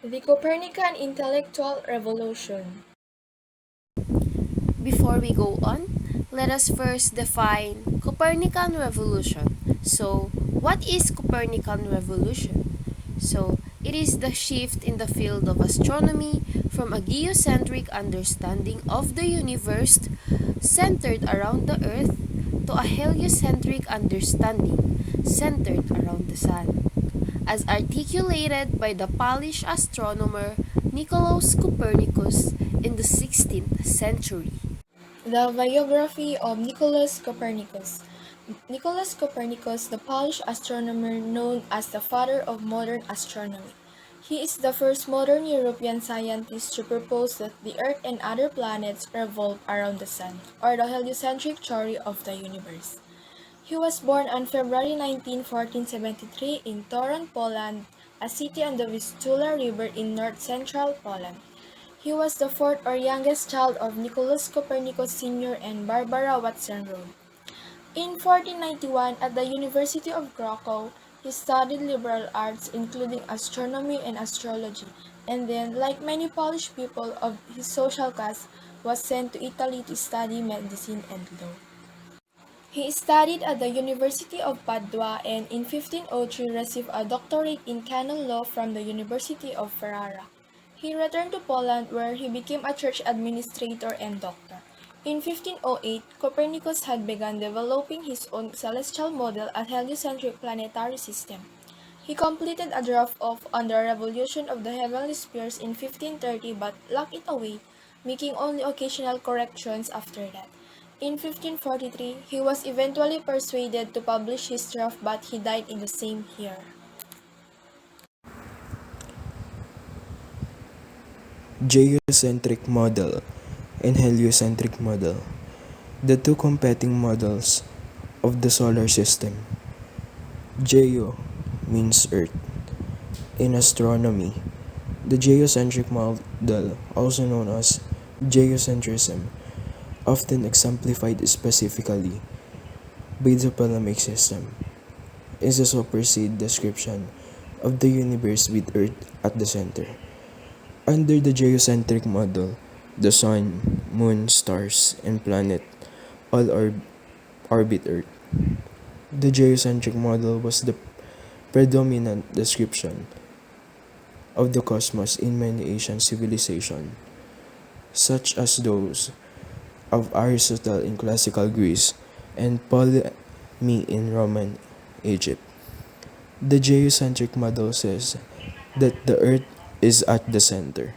The Copernican Intellectual Revolution. Before we go on, let us first define Copernican Revolution. So, what is Copernican Revolution? So, it is the shift in the field of astronomy from a geocentric understanding of the universe centered around the Earth to a heliocentric understanding centered around the Sun, as articulated by the Polish astronomer Nicolaus Copernicus in the 16th century. The biography of Nicolaus Copernicus. Nicolaus Copernicus, the Polish astronomer known as the father of modern astronomy. He is the first modern European scientist to propose that the Earth and other planets revolve around the Sun, or the heliocentric theory of the universe. He was born on February 19, 1473 in Toruń, Poland, a city on the Vistula River in north-central Poland. He was the fourth or youngest child of Nicolaus Copernicus Sr. and Barbara Watson-Roe. In 1491, at the University of Krakow, he studied liberal arts including astronomy and astrology, and then, like many Polish people of his social class, was sent to Italy to study medicine and law. He studied at the University of Padua and in 1503 received a doctorate in canon law from the University of Ferrara. He returned to Poland where he became a church administrator and doctor. In 1508, Copernicus had begun developing his own celestial model at heliocentric planetary system. He completed a draft of On the Revolution of the Heavenly Spheres in 1530 but locked it away, making only occasional corrections after that. In 1543, he was eventually persuaded to publish his draft but he died in the same year. Geocentric model and heliocentric model, the two competing models of the solar system. Geo means Earth. In astronomy, the geocentric model, also known as geocentrism, often exemplified specifically by the Ptolemaic system, is a supersede description of the universe with Earth at the center. Under the geocentric model, the Sun, Moon, stars, and planet all orbit Earth. The geocentric model was the predominant description of the cosmos in many ancient civilizations, such as those of Aristotle in classical Greece and Ptolemy in Roman Egypt. The geocentric model says that the Earth is at the center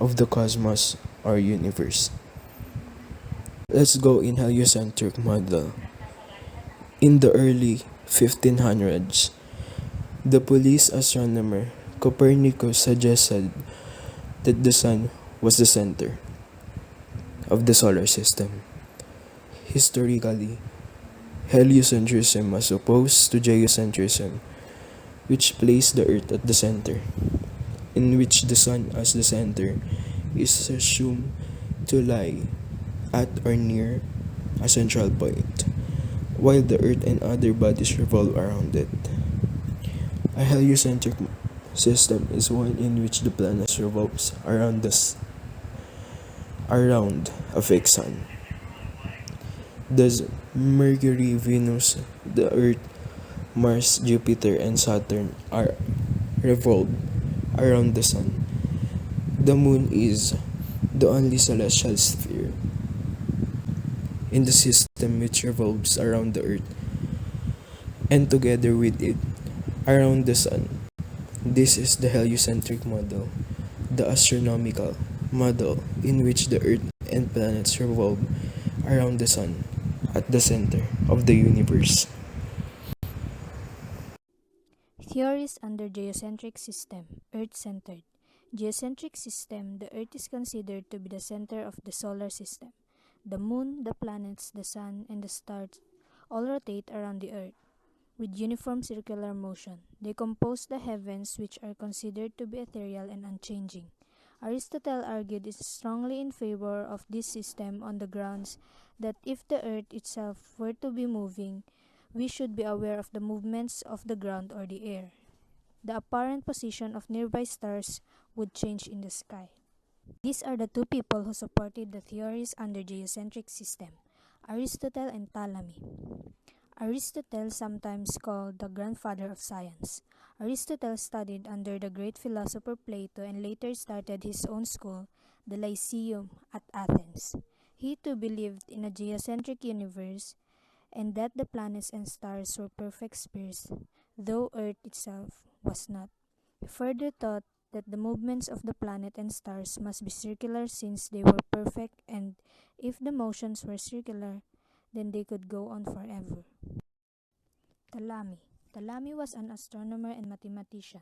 of the cosmos or universe. Let's go in heliocentric model. In the early 1500s, the Polish astronomer Copernicus suggested that the Sun was the center of the solar system. Historically, heliocentrism was opposed to geocentrism, which placed the Earth at the center, in which the Sun as the center is assumed to lie at or near a central point, while the Earth and other bodies revolve around it. A heliocentric system is one in which the planets revolves around a fixed sun. Thus, Mercury, Venus, the Earth, Mars, Jupiter, and Saturn are revolved around the sun. The moon is the only celestial sphere in the system which revolves around the Earth and together with it around the sun. This is the heliocentric model, the astronomical model in which the Earth and planets revolve around the sun at the center of the universe. Theories under geocentric system, Earth-centered. Geocentric system, the Earth is considered to be the center of the solar system. The moon, the planets, the sun, and the stars all rotate around the Earth with uniform circular motion. They compose the heavens, which are considered to be ethereal and unchanging. Aristotle argued strongly in favor of this system on the grounds that if the Earth itself were to be moving, we should be aware of the movements of the ground or the air. the apparent position of nearby stars would change in the sky. These are the two people who supported the theories under geocentric system, Aristotle and Ptolemy. Aristotle, sometimes called the grandfather of science. Aristotle studied under the great philosopher Plato and later started his own school, the Lyceum, at Athens. He too believed in a geocentric universe and that the planets and stars were perfect spheres, though Earth itself was not. He further thought that the movements of the planet and stars must be circular since they were perfect, and if the motions were circular, then they could go on forever. Ptolemy. Ptolemy was an astronomer and mathematician.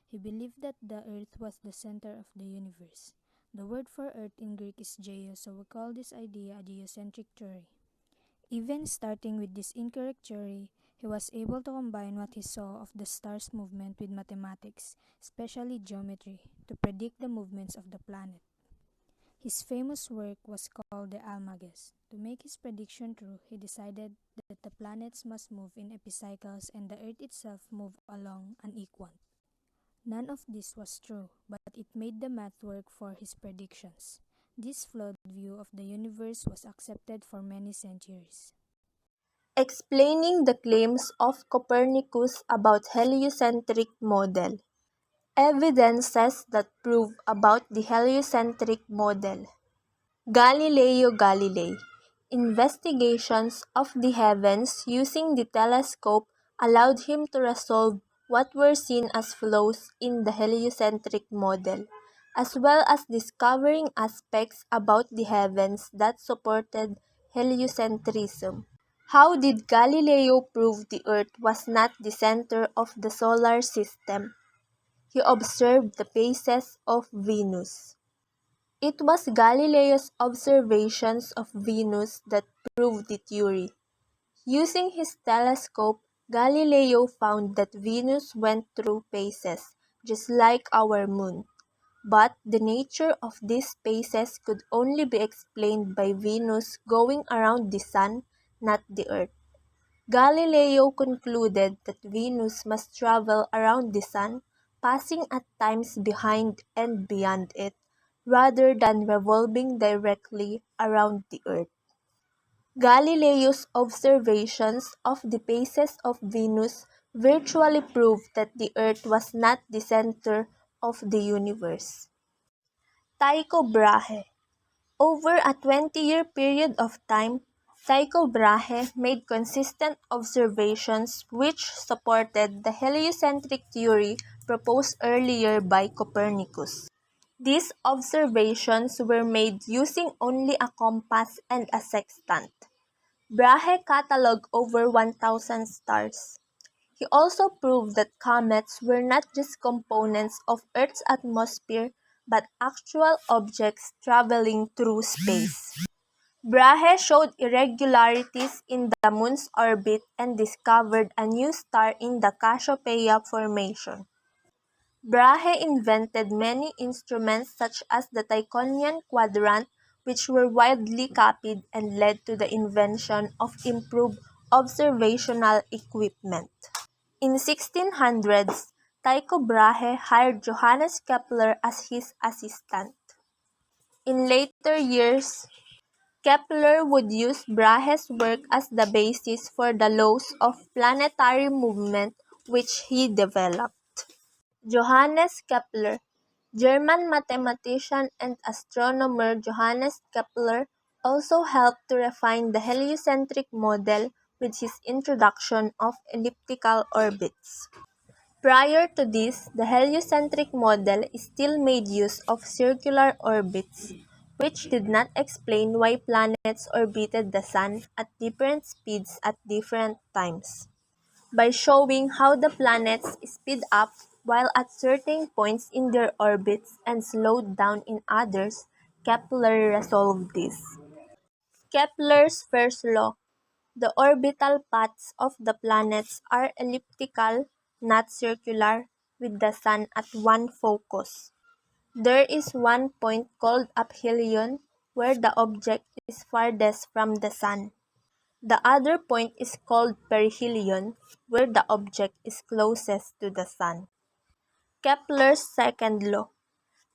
He believed that the Earth was the center of the universe. The word for Earth in Greek is geo, so we call this idea a geocentric theory. Even starting with this incorrect theory, he was able to combine what he saw of the stars' movement with mathematics, especially geometry, to predict the movements of the planet. His famous work was called the Almagest. To make his prediction true, he decided that the planets must move in epicycles and the Earth itself move along an equant. None of this was true, but it made the math work for his predictions. This flawed view of the universe was accepted for many centuries. Explaining the claims of Copernicus about heliocentric model. Evidences that prove about the heliocentric model. Galileo Galilei. Investigations of the heavens using the telescope allowed him to resolve what were seen as flaws in the heliocentric model, as well as discovering aspects about the heavens that supported heliocentrism. How did Galileo prove the Earth was not the center of the solar system? He observed the phases of Venus. It was Galileo's observations of Venus that proved the theory. Using his telescope, Galileo found that Venus went through phases, just like our moon. But the nature of these phases could only be explained by Venus going around the Sun, not the Earth. Galileo concluded that Venus must travel around the Sun, passing at times behind and beyond it, rather than revolving directly around the Earth. Galileo's observations of the phases of Venus virtually proved that the Earth was not the center of the universe. Tycho Brahe. Over a 20-year period of time, Tycho Brahe made consistent observations which supported the heliocentric theory proposed earlier by Copernicus. These observations were made using only a compass and a sextant. Brahe cataloged over 1,000 stars. He also proved that comets were not just components of Earth's atmosphere but actual objects traveling through space. Brahe showed irregularities in the Moon's orbit and discovered a new star in the Cassiopeia formation. Brahe invented many instruments such as the Tychonian quadrant, which were widely copied and led to the invention of improved observational equipment. In 1600s, Tycho Brahe hired Johannes Kepler as his assistant. In later years, Kepler would use Brahe's work as the basis for the laws of planetary movement which he developed. Johannes Kepler. German mathematician and astronomer Johannes Kepler also helped to refine the heliocentric model with his introduction of elliptical orbits. Prior to this, the heliocentric model still made use of circular orbits, which did not explain why planets orbited the Sun at different speeds at different times. By showing how the planets speed up while at certain points in their orbits and slowed down in others, Kepler resolved this. Kepler's first law. The orbital paths of the planets are elliptical, not circular, with the Sun at one focus. There is one point called aphelion where the object is farthest from the Sun. The other point is called perihelion where the object is closest to the Sun. Kepler's second law.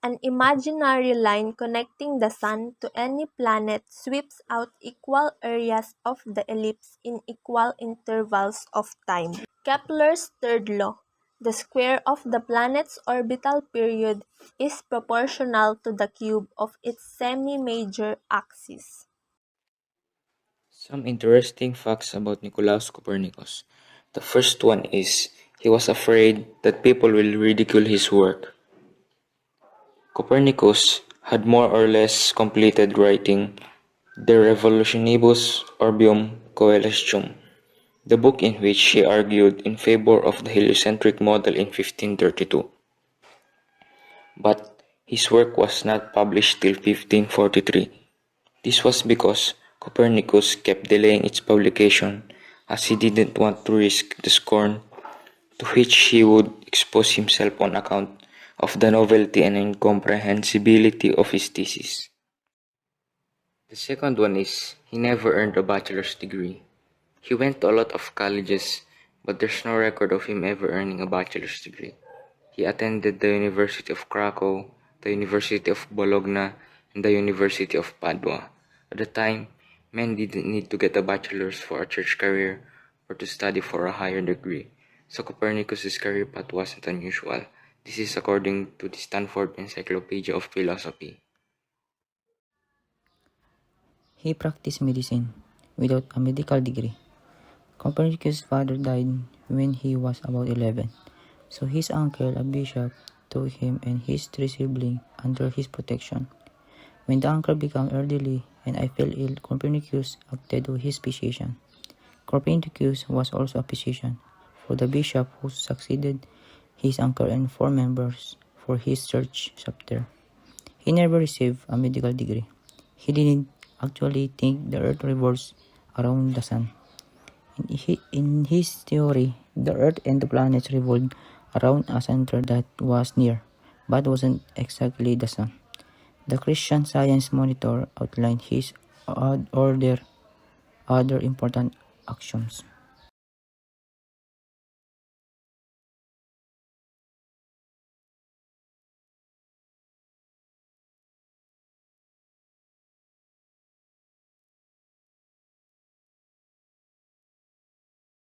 An imaginary line connecting the Sun to any planet sweeps out equal areas of the ellipse in equal intervals of time. Kepler's third law. The square of the planet's orbital period is proportional to the cube of its semi-major axis. Some interesting facts about Nicolaus Copernicus. The first one is he was afraid that people will ridicule his work. Copernicus had more or less completed writing De Revolutionibus Orbium Coelestium, the book in which he argued in favor of the heliocentric model in 1532. But his work was not published till 1543. This was because Copernicus kept delaying its publication as he didn't want to risk the scorn to which he would expose himself on account of the novelty and incomprehensibility of his thesis. The second one is he never earned a bachelor's degree. He went to a lot of colleges, but there's no record of him ever earning a bachelor's degree. He attended the University of Krakow, the University of Bologna, and the University of Padua. At the time, men didn't need to get a bachelor's for a church career or to study for a higher degree, so Copernicus's career path wasn't unusual. This is according to the Stanford Encyclopedia of Philosophy. He practiced medicine without a medical degree. Copernicus' father died when he was about 11, so his uncle, a bishop, took him and his 3 siblings under his protection. When the uncle became elderly and I fell ill, Copernicus acted to his physician. Copernicus was also a physician for the bishop who succeeded his uncle and 4 members for his church chapter. He never received a medical degree. He didn't actually think the earth revolves around the sun. In his theory, the earth and the planets revolved around a center that was near, but wasn't exactly the sun. The Christian Science Monitor outlined his other important axioms.